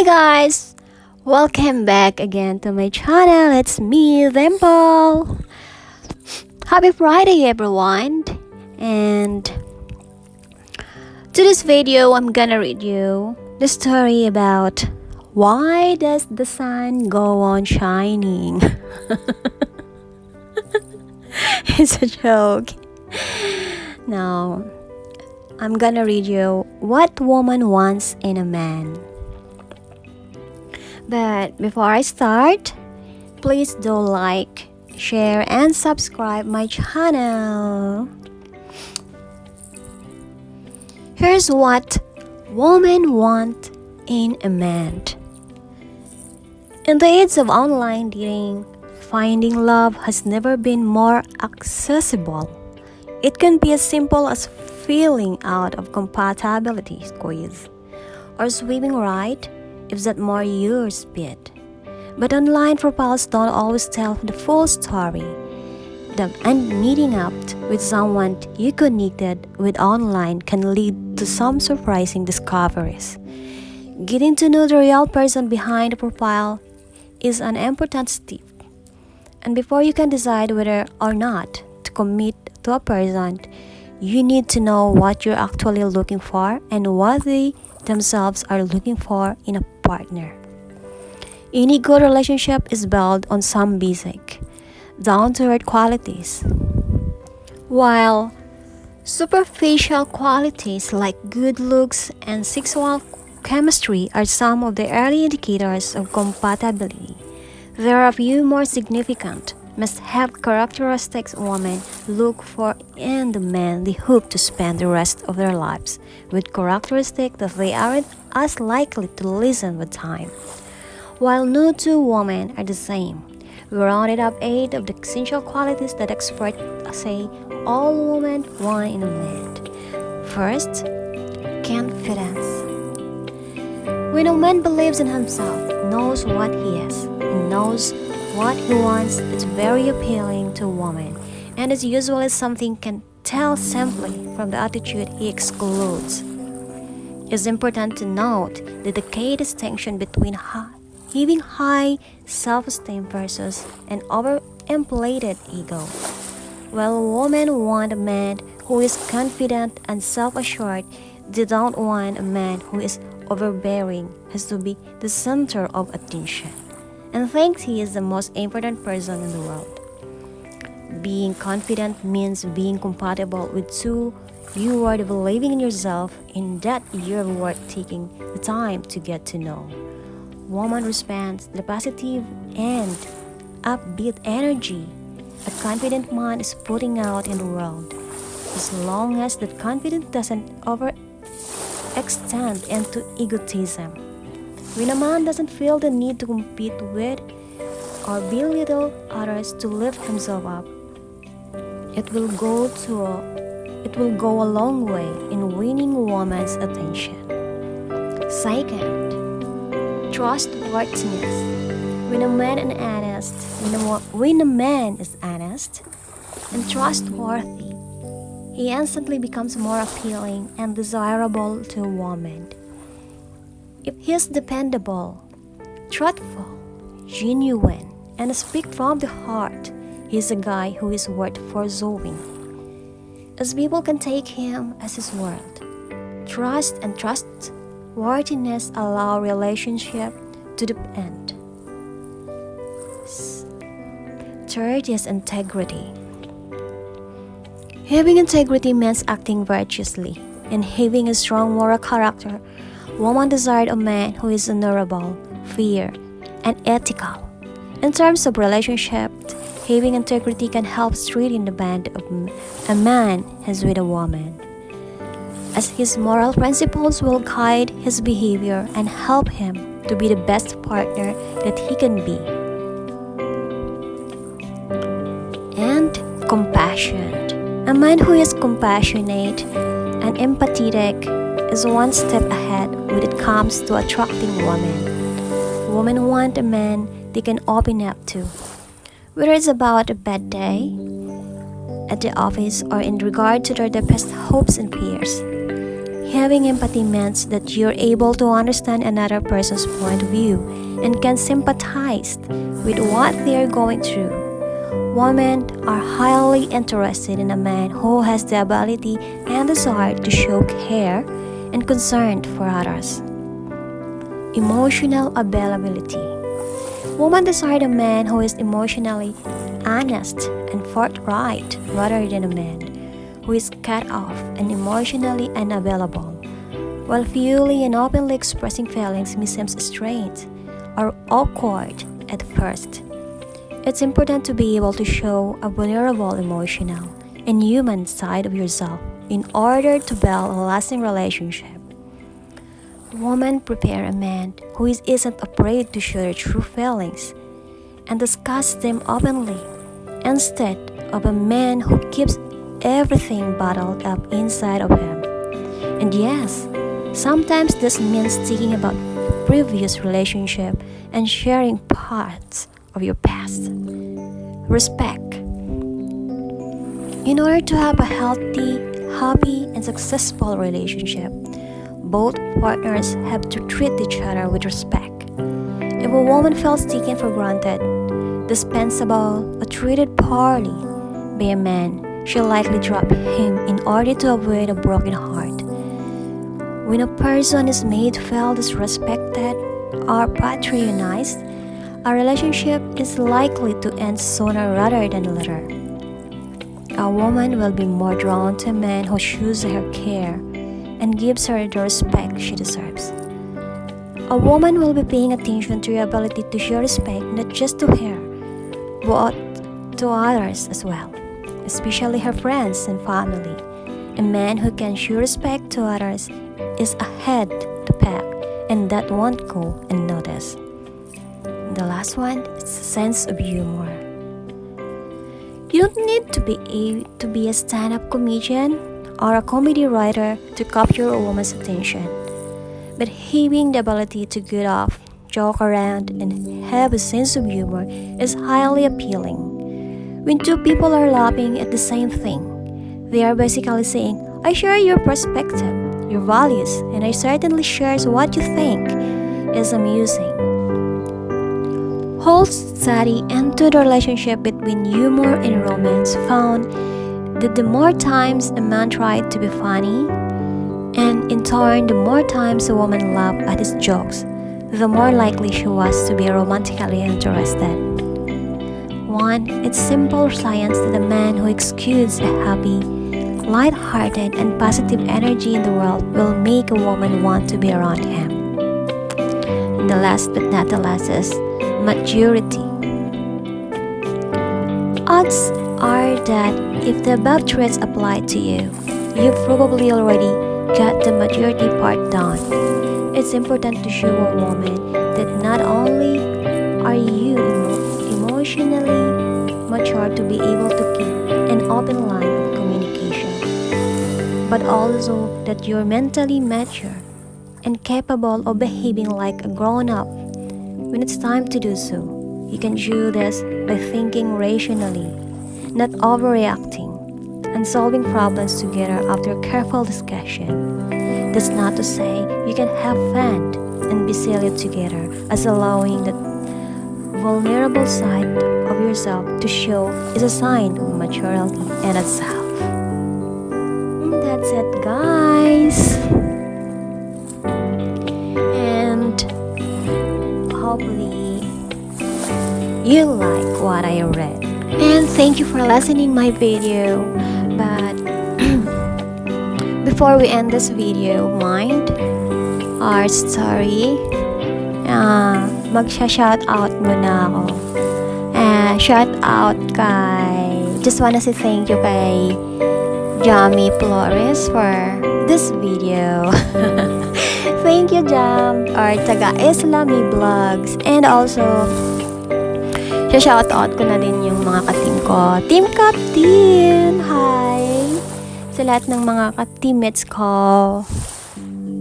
Hi guys! Welcome back again to my channel. It's me, Dimple. Happy Friday everyone! And to this video, I'm gonna read you the story about why does the sun go on shining? It's a joke. Now, I'm gonna read you what woman wants in a man. But before I start, please do like, share, and subscribe my channel. Here's what women want in a man. In the age of online dating, finding love has never been more accessible. It can be as simple as filling out of compatibility quiz or swimming right if that more your speed. But online profiles don't always tell the full story. And meeting up with someone you connected with online can lead to some surprising discoveries. Getting to know the real person behind the profile is an important step. And before you can decide whether or not to commit to a person, you need to know what you're actually looking for and what they themselves are looking for in a partner. Any good relationship is built on some basic, down-to-earth qualities. While superficial qualities like good looks and sexual chemistry are some of the early indicators of compatibility, there are a few more significant must-have characteristics women look for in the men they hope to spend the rest of their lives with, characteristics that they aren't as likely to listen with time. While no two women are the same, we rounded up 8 of the essential qualities that experts say all women want in a man. First, confidence. When a man believes in himself, knows what he is, and knows what he wants, it's very appealing to a woman, and is usually something can tell simply from the attitude he excludes. It's important to note the decayed distinction between having high self-esteem versus an overinflated ego. While women want a man who is confident and self-assured, they don't want a man who is overbearing, has to be the center of attention, and thinks he is the most important person in the world. Being confident means being compatible with two you are believing in yourself and that you're worth taking the time to get to know. Woman responds the positive and upbeat energy a confident man is putting out in the world, as long as that confidence doesn't overextend into egotism. When a man doesn't feel the need to compete with or belittle others to lift himself up, it will go a long way in winning a woman's attention. Second, trustworthiness. When a man is honest and trustworthy, he instantly becomes more appealing and desirable to a woman. If he is dependable, truthful, genuine, and speaks from the heart, he is a guy who is worth pursuing, as people can take him as his word. Trust and trustworthiness allow relationship to depend. Third is integrity. Having integrity means acting virtuously and having a strong moral character. Woman desired a man who is honorable, fair, and ethical. In terms of relationship, having integrity can help strengthen the bond of a man has with a woman, as his moral principles will guide his behavior and help him to be the best partner that he can be. And compassion. A man who is compassionate and empathetic is one step ahead when it comes to attracting women. Women want a man they can open up to, whether it's about a bad day at the office or in regard to their deepest hopes and fears. He Having empathy means that you're able to understand another person's point of view and can sympathize with what they are going through. Women are highly interested in a man who has the ability and desire to show care and concern for others. Emotional availability. Women desire a man who is emotionally honest and forthright rather than a man who is cut off and emotionally unavailable. While freely and openly expressing feelings may seem strange or awkward at first, it's important to be able to show a vulnerable emotional and human side of yourself in order to build a lasting relationship. Women prepare a man who isn't afraid to show their true feelings and discuss them openly, instead of a man who keeps everything bottled up inside of him. And yes, sometimes this means thinking about previous relationship and sharing parts of your past. Respect. In order to have a healthy, happy, and successful relationship, both partners have to treat each other with respect. If a woman feels taken for granted, dispensable, or treated poorly by a man, she'll likely drop him in order to avoid a broken heart. When a person is made to feel disrespected or patronized, a relationship is likely to end sooner rather than later. A woman will be more drawn to a man who shows her care and gives her the respect she deserves. A woman will be paying attention to your ability to show respect not just to her, but to others as well, especially her friends and family. A man who can show respect to others is ahead the pack, and that won't go unnoticed. The last one is a sense of humor. You don't need to be a stand-up comedian or a comedy writer to capture a woman's attention, but having the ability to get off, joke around, and have a sense of humor is highly appealing. When two people are laughing at the same thing, they are basically saying, I share your perspective, your values, and I certainly share what you think is amusing. Holt's study into the relationship between humor and romance found that the more times a man tried to be funny, and in turn the more times a woman laughed at his jokes, the more likely she was to be romantically interested. 1. It's simple science that a man who exudes a happy, light-hearted, and positive energy in the world will make a woman want to be around him. And the last but not the least is maturity. Odds are that if the above traits apply to you, you've probably already got the maturity part down. It's important to show a woman that not only are you emotionally mature to be able to keep an open line of communication, but also that you're mentally mature and capable of behaving like a grown-up when it's time to do so. You can do this by thinking rationally, not overreacting, and solving problems together after careful discussion. That's not to say you can have fun and be silly together, as allowing that vulnerable side of yourself to show is a sign of maturity in itself. That's it, guys. And hopefully you like what I read. And thank you for listening my video. But before we end this video, mind our story. Magsha-shoutout muna ako. Shoutout kay... Just wanna say thank you kay Jamie Flores for this video. Thank you, Jam, or taga Islami Vlogs. And also, shoutout ko na din yung mga ka-team ko. Team Captain! Hi! Sa lahat ng mga ka-teammates ko.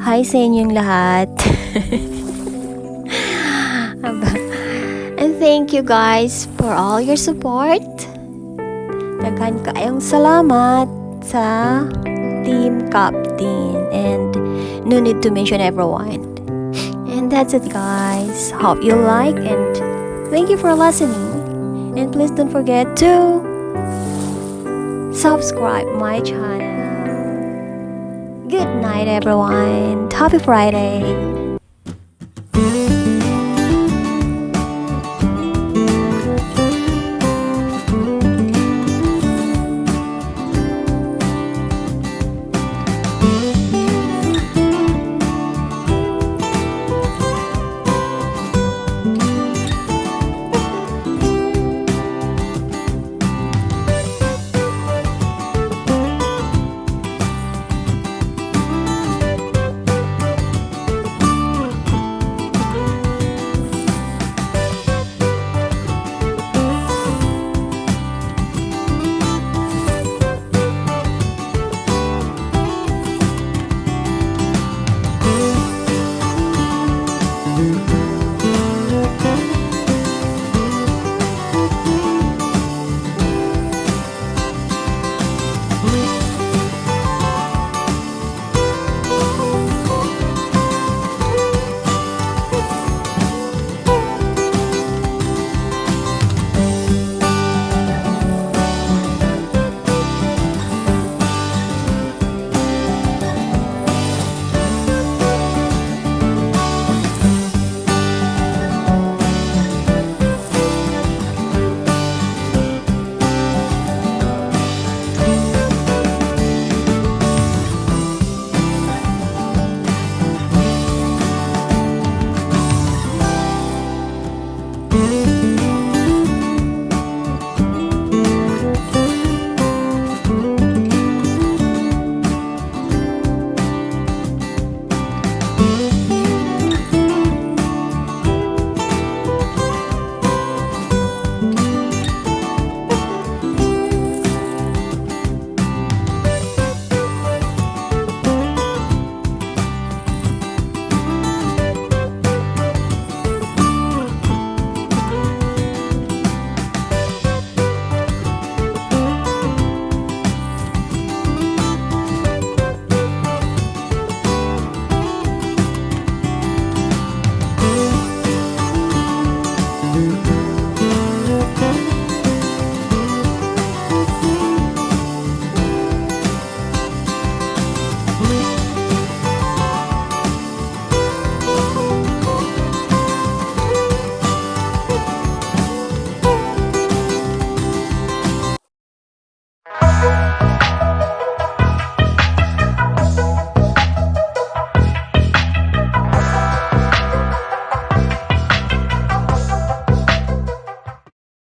Hi sa inyong lahat. And thank you guys for all your support. Daghan kaayong salamat sa Team Captain. And no need to mention everyone. And that's it, guys. Hope you like and thank you for listening. And please don't forget to subscribe my channel. Good night, everyone. Happy Friday.